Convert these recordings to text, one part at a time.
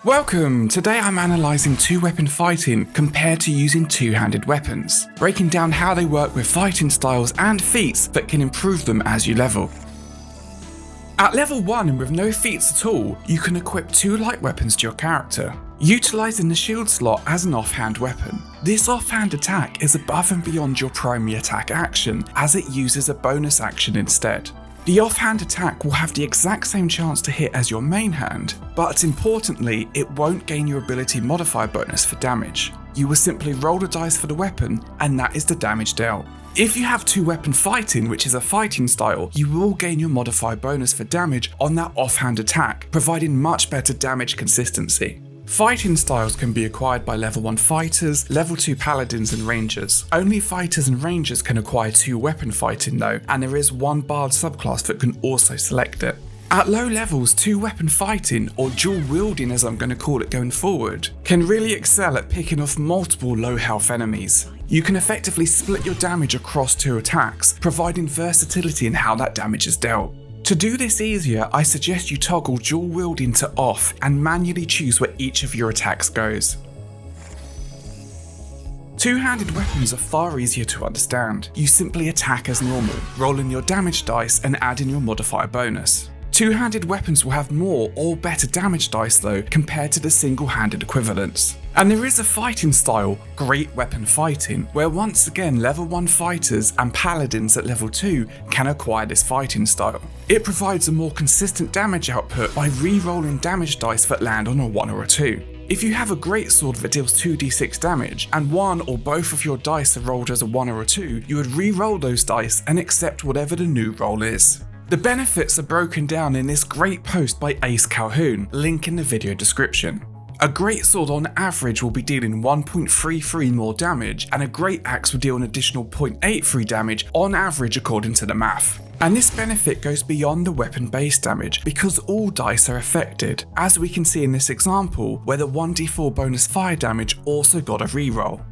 Welcome! Today I'm analysing two-weapon fighting compared to using two-handed weapons, breaking down how they work with fighting styles and feats that can improve them as you level. At level 1 and with no feats at all, you can equip two light weapons to your character, utilising the shield slot as an offhand weapon. This offhand attack is above and beyond your primary attack action, as it uses a bonus action instead. The offhand attack will have the exact same chance to hit as your main hand, but importantly, it won't gain your ability modifier bonus for damage. You will simply roll the dice for the weapon, and that is the damage dealt. If you have two-weapon fighting, which is a fighting style, you will gain your modifier bonus for damage on that offhand attack, providing much better damage consistency. Fighting styles can be acquired by level 1 fighters, level 2 paladins and rangers. Only fighters and rangers can acquire two-weapon fighting though, and there is one bard subclass that can also select it. At low levels, two-weapon fighting, or dual wielding as I'm going to call it going forward, can really excel at picking off multiple low health enemies. You can effectively split your damage across two attacks, providing versatility in how that damage is dealt. To do this easier, I suggest you toggle dual wielding to off and manually choose where each of your attacks goes. Two-handed weapons are far easier to understand. You simply attack as normal, rolling your damage dice and adding your modifier bonus. Two-handed weapons will have more or better damage dice though compared to the single-handed equivalents. And there is a fighting style, great weapon fighting, where once again level 1 fighters and paladins at level 2 can acquire this fighting style. It provides a more consistent damage output by re-rolling damage dice that land on a 1 or a 2. If you have a great sword that deals 2d6 damage, and one or both of your dice are rolled as a 1 or a 2, you would re-roll those dice and accept whatever the new roll is. The benefits are broken down in this great post by Ace Calhoun, link in the video description. A great sword on average will be dealing 1.33 more damage, and a great axe will deal an additional 0.83 damage on average according to the math. And this benefit goes beyond the weapon base damage because all dice are affected, as we can see in this example where the 1d4 bonus fire damage also got a reroll.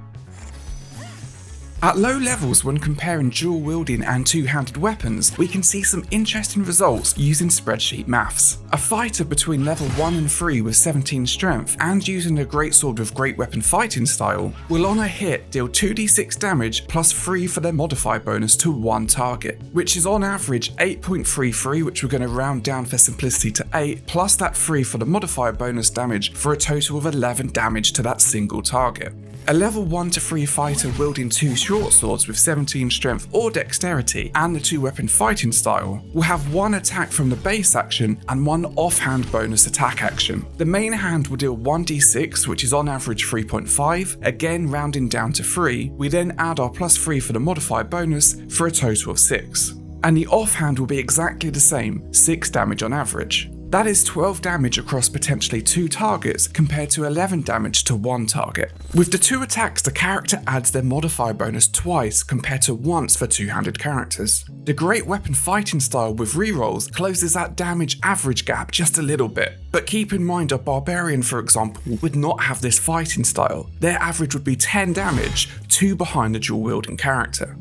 At low levels, when comparing dual wielding and two-handed weapons, we can see some interesting results using spreadsheet maths. A fighter between level 1 and 3 with 17 strength and using a greatsword with great weapon fighting style will on a hit deal 2d6 damage plus 3 for their modifier bonus to one target, which is on average 8.33, which we're going to round down for simplicity to 8, plus that 3 for the modifier bonus damage for a total of 11 damage to that single target. A level 1 to 3 fighter wielding two short swords with 17 strength or dexterity and the two-weapon fighting style will have one attack from the base action and one offhand bonus attack action. The main hand will deal 1d6, which is on average 3.5, again rounding down to 3. We then add our plus 3 for the modifier bonus for a total of 6. And the offhand will be exactly the same, 6 damage on average. That is 12 damage across potentially 2 targets compared to 11 damage to 1 target. With the 2 attacks, the character adds their modifier bonus twice compared to once for two-handed characters. The great weapon fighting style with rerolls closes that damage average gap just a little bit, but keep in mind a barbarian, for example, would not have this fighting style. Their average would be 10 damage, 2 behind the dual wielding character.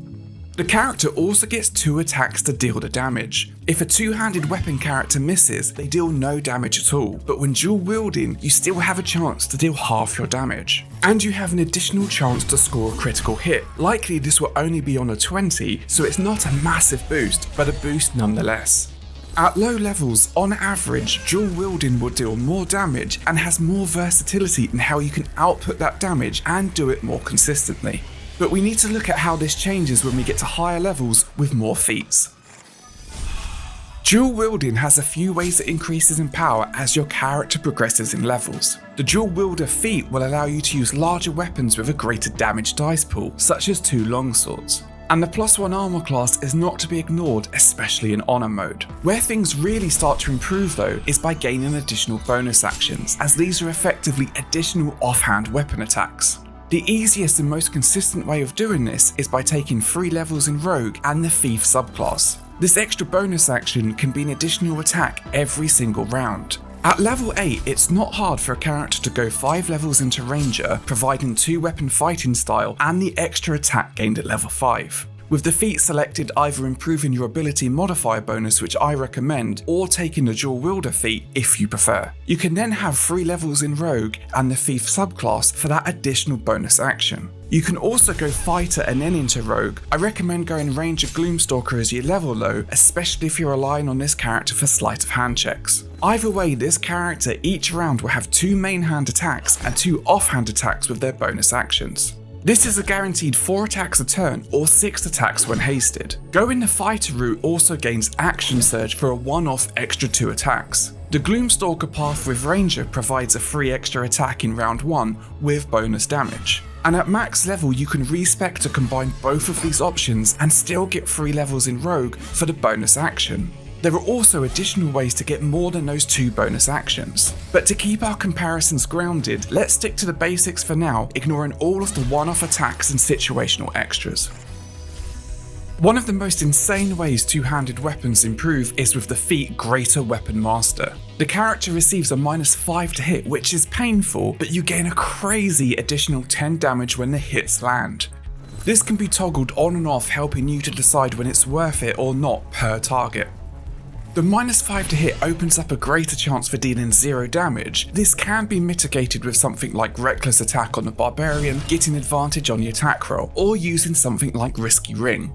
The character also gets 2 attacks to deal the damage. If a two-handed weapon character misses, they deal no damage at all, but when dual wielding, you still have a chance to deal half your damage. And you have an additional chance to score a critical hit. Likely this will only be on a 20, so it's not a massive boost, but a boost nonetheless. At low levels, on average, dual wielding will deal more damage and has more versatility in how you can output that damage and do it more consistently. But we need to look at how this changes when we get to higher levels with more feats. Dual wielding has a few ways it increases in power as your character progresses in levels. The dual wielder feat will allow you to use larger weapons with a greater damage dice pool, such as 2 longswords. And the +1 armor class is not to be ignored, especially in honor mode. Where things really start to improve though is by gaining additional bonus actions, as these are effectively additional offhand weapon attacks. The easiest and most consistent way of doing this is by taking 3 levels in Rogue and the Thief subclass. This extra bonus action can be an additional attack every single round. At level 8, it's not hard for a character to go 5 levels into Ranger, providing 2-weapon fighting style and the extra attack gained at level 5. With the feat selected, either improving your ability modifier bonus, which I recommend, or taking the Dual Wielder feat if you prefer. You can then have 3 levels in Rogue and the Thief subclass for that additional bonus action. You can also go Fighter and then into Rogue. I recommend going Ranger Gloomstalker as you level low, especially if you're relying on this character for sleight of hand checks. Either way, this character each round will have 2 main hand attacks and 2 offhand attacks with their bonus actions. This is a guaranteed 4 attacks a turn or 6 attacks when hasted. Going the Fighter route also gains Action Surge for a one-off extra 2 attacks. The Gloomstalker path with Ranger provides a free extra attack in round 1 with bonus damage. And at max level you can respec to combine both of these options and still get 3 levels in Rogue for the bonus action. There are also additional ways to get more than those 2 bonus actions. But to keep our comparisons grounded, let's stick to the basics for now, ignoring all of the one-off attacks and situational extras. One of the most insane ways two-handed weapons improve is with the feat Greater Weapon Master. The character receives a -5 to hit, which is painful, but you gain a crazy additional 10 damage when the hits land. This can be toggled on and off, helping you to decide when it's worth it or not per target. The -5 to hit opens up a greater chance for dealing 0 damage. This can be mitigated with something like Reckless Attack on the Barbarian, getting advantage on the attack roll, or using something like Risky Ring.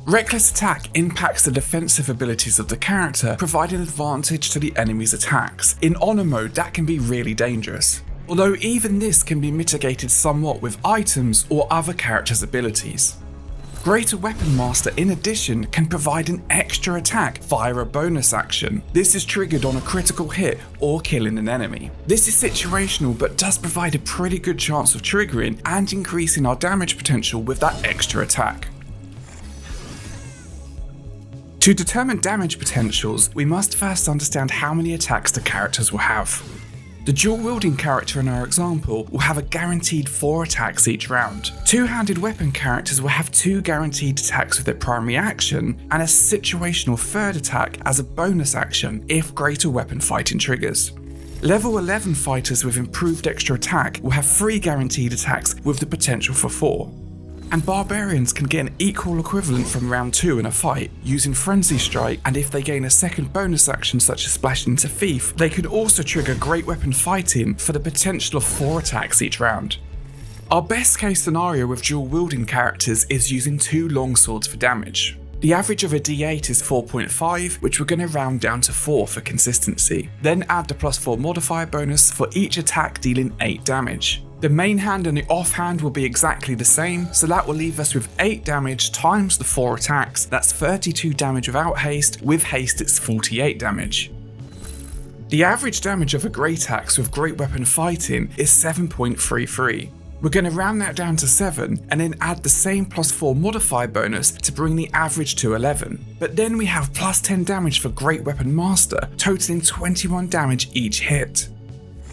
Reckless Attack impacts the defensive abilities of the character, providing advantage to the enemy's attacks. In Honor mode, that can be really dangerous. Although even this can be mitigated somewhat with items or other characters' abilities. Greater Weapon Master in addition can provide an extra attack via a bonus action. This is triggered on a critical hit or killing an enemy. This is situational but does provide a pretty good chance of triggering and increasing our damage potential with that extra attack. To determine damage potentials, we must first understand how many attacks the characters will have. The dual wielding character in our example will have a guaranteed 4 attacks each round. Two-handed weapon characters will have 2 guaranteed attacks with their primary action, and a situational 3rd attack as a bonus action if greater weapon fighting triggers. Level 11 fighters with improved extra attack will have 3 guaranteed attacks with the potential for 4. And barbarians can get an equal equivalent from round 2 in a fight using Frenzy Strike, and if they gain a second bonus action such as Splash into Thief, they can also trigger Great Weapon Fighting for the potential of 4 attacks each round. Our best case scenario with dual wielding characters is using 2 longswords for damage. The average of a D8 is 4.5, which we're going to round down to 4 for consistency. Then add the +4 modifier bonus for each attack dealing 8 damage. The main hand and the offhand will be exactly the same, so that will leave us with 8 damage times the 4 attacks. That's 32 damage without haste. With haste it's 48 damage. The average damage of a Great Axe with Great Weapon Fighting is 7.33. We're going to round that down to 7 and then add the same +4 modifier bonus to bring the average to 11. But then we have +10 damage for Great Weapon Master, totaling 21 damage each hit.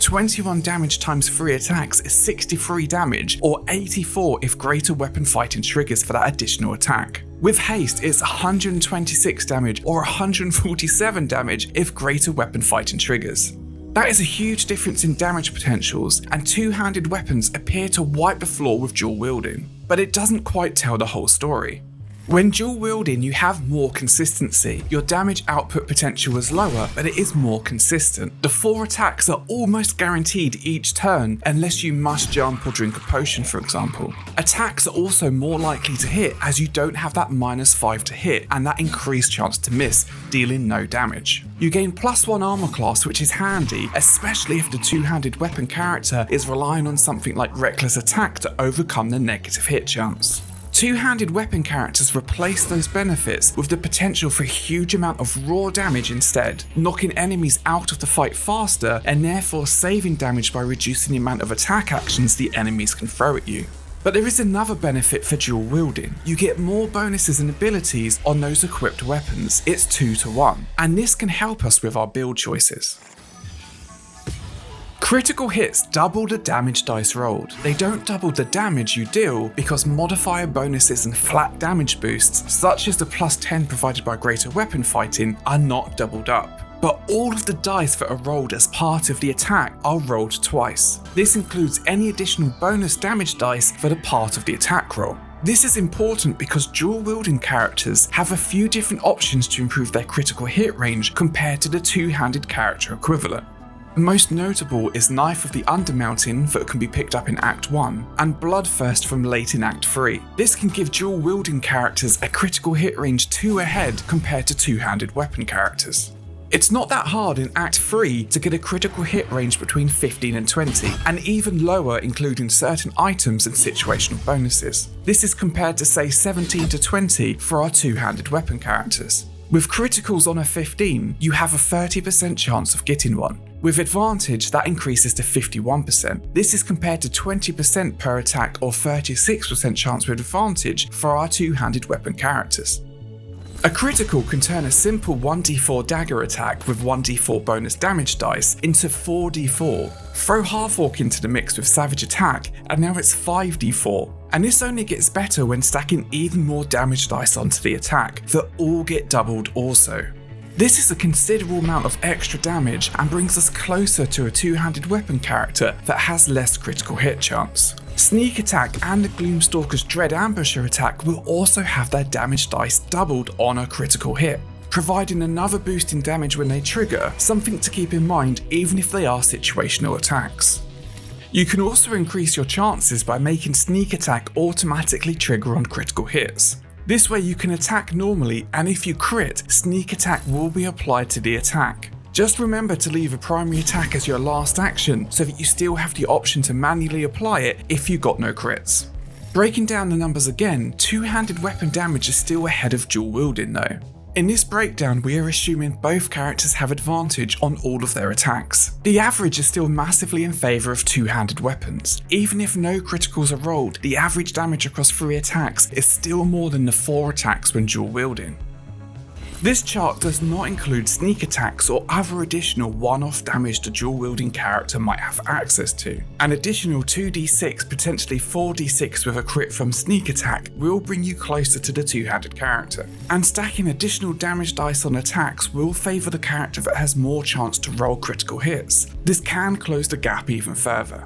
21 damage times 3 attacks is 63 damage, or 84 if Greater Weapon Fighting triggers for that additional attack. With haste, it's 126 damage, or 147 damage if Greater Weapon Fighting triggers. That is a huge difference in damage potentials, and two-handed weapons appear to wipe the floor with dual wielding. But it doesn't quite tell the whole story. When dual wielding, you have more consistency. Your damage output potential is lower, but it is more consistent. The 4 attacks are almost guaranteed each turn, unless you must jump or drink a potion, for example. Attacks are also more likely to hit as you don't have that -5 to hit and that increased chance to miss, dealing no damage. You gain +1 armor class, which is handy, especially if the two-handed weapon character is relying on something like Reckless Attack to overcome the negative hit chance. Two-handed weapon characters replace those benefits with the potential for a huge amount of raw damage instead, knocking enemies out of the fight faster and therefore saving damage by reducing the amount of attack actions the enemies can throw at you. But there is another benefit for dual wielding. You get more bonuses and abilities on those equipped weapons. It's 2 to 1, and this can help us with our build choices. Critical hits double the damage dice rolled. They don't double the damage you deal because modifier bonuses and flat damage boosts, such as the +10 provided by Greater Weapon Fighting, are not doubled up. But all of the dice that are rolled as part of the attack are rolled twice. This includes any additional bonus damage dice that are part of the attack roll. This is important because dual wielding characters have a few different options to improve their critical hit range compared to the two-handed character equivalent. Most notable is Knife of the Undermountain that can be picked up in Act 1, and Bloodthirst from late in Act 3. This can give dual wielding characters a critical hit range 2 ahead compared to two-handed weapon characters. It's not that hard in Act 3 to get a critical hit range between 15 and 20, and even lower including certain items and situational bonuses. This is compared to say 17 to 20 for our two-handed weapon characters. With criticals on a 15, you have a 30% chance of getting one. With advantage, that increases to 51%. This is compared to 20% per attack or 36% chance with advantage for our two-handed weapon characters. A critical can turn a simple 1d4 dagger attack with 1d4 bonus damage dice into 4d4. Throw Half Orc into the mix with Savage Attack, and now it's 5d4. And this only gets better when stacking even more damage dice onto the attack, that all get doubled also. This is a considerable amount of extra damage and brings us closer to a two-handed weapon character that has less critical hit chance. Sneak Attack and the Gloomstalker's Dread Ambusher attack will also have their damage dice doubled on a critical hit, providing another boost in damage when they trigger, something to keep in mind even if they are situational attacks. You can also increase your chances by making Sneak Attack automatically trigger on critical hits. This way you can attack normally, and if you crit, Sneak Attack will be applied to the attack. Just remember to leave a primary attack as your last action so that you still have the option to manually apply it if you got no crits. Breaking down the numbers again, two-handed weapon damage is still ahead of dual wielding though. In this breakdown, we are assuming both characters have advantage on all of their attacks. The average is still massively in favour of two-handed weapons. Even if no criticals are rolled, the average damage across 3 attacks is still more than the 4 attacks when dual wielding. This chart does not include sneak attacks or other additional one-off damage the dual wielding character might have access to. An additional 2d6, potentially 4d6 with a crit from sneak attack will bring you closer to the two-handed character. And stacking additional damage dice on attacks will favour the character that has more chance to roll critical hits. This can close the gap even further.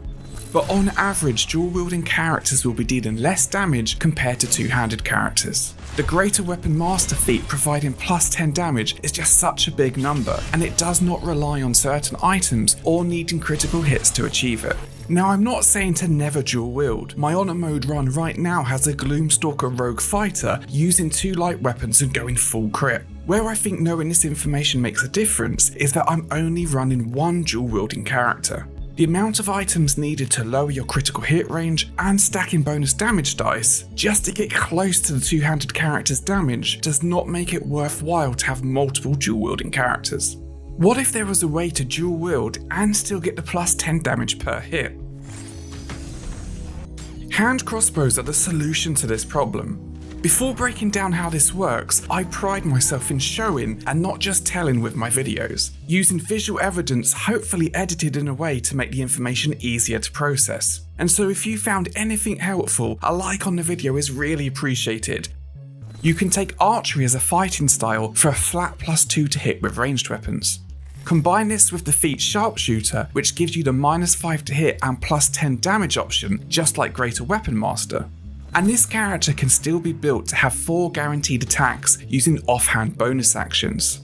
But on average, dual wielding characters will be dealing less damage compared to two-handed characters. The Greater Weapon Master feat providing plus 10 damage is just such a big number, and it does not rely on certain items or needing critical hits to achieve it. Now, I'm not saying to never dual wield. My honor mode run right now has a Gloomstalker rogue fighter using 2 light weapons and going full crit. Where I think knowing this information makes a difference is that I'm only running one dual wielding character. The amount of items needed to lower your critical hit range and stacking bonus damage dice just to get close to the two-handed character's damage does not make it worthwhile to have multiple dual wielding characters. What if there was a way to dual wield and still get the plus 10 damage per hit? Hand crossbows are the solution to this problem. Before breaking down how this works, I pride myself in showing and not just telling with my videos, using visual evidence hopefully edited in a way to make the information easier to process. And so if you found anything helpful, a like on the video is really appreciated. You can take archery as a fighting style for a flat +2 to hit with ranged weapons. Combine this with the Feats sharpshooter, which gives you the -5 to hit and +10 damage option, just like Greater Weapon Master. And this character can still be built to have 4 guaranteed attacks using offhand bonus actions.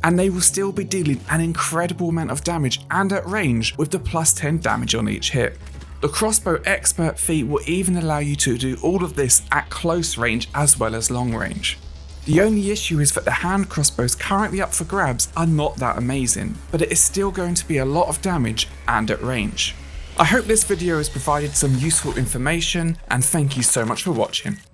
And they will still be dealing an incredible amount of damage and at range with the +10 damage on each hit. The Crossbow Expert feat will even allow you to do all of this at close range as well as long range. The only issue is that the hand crossbows currently up for grabs are not that amazing, but it is still going to be a lot of damage and at range. I hope this video has provided some useful information, and thank you so much for watching.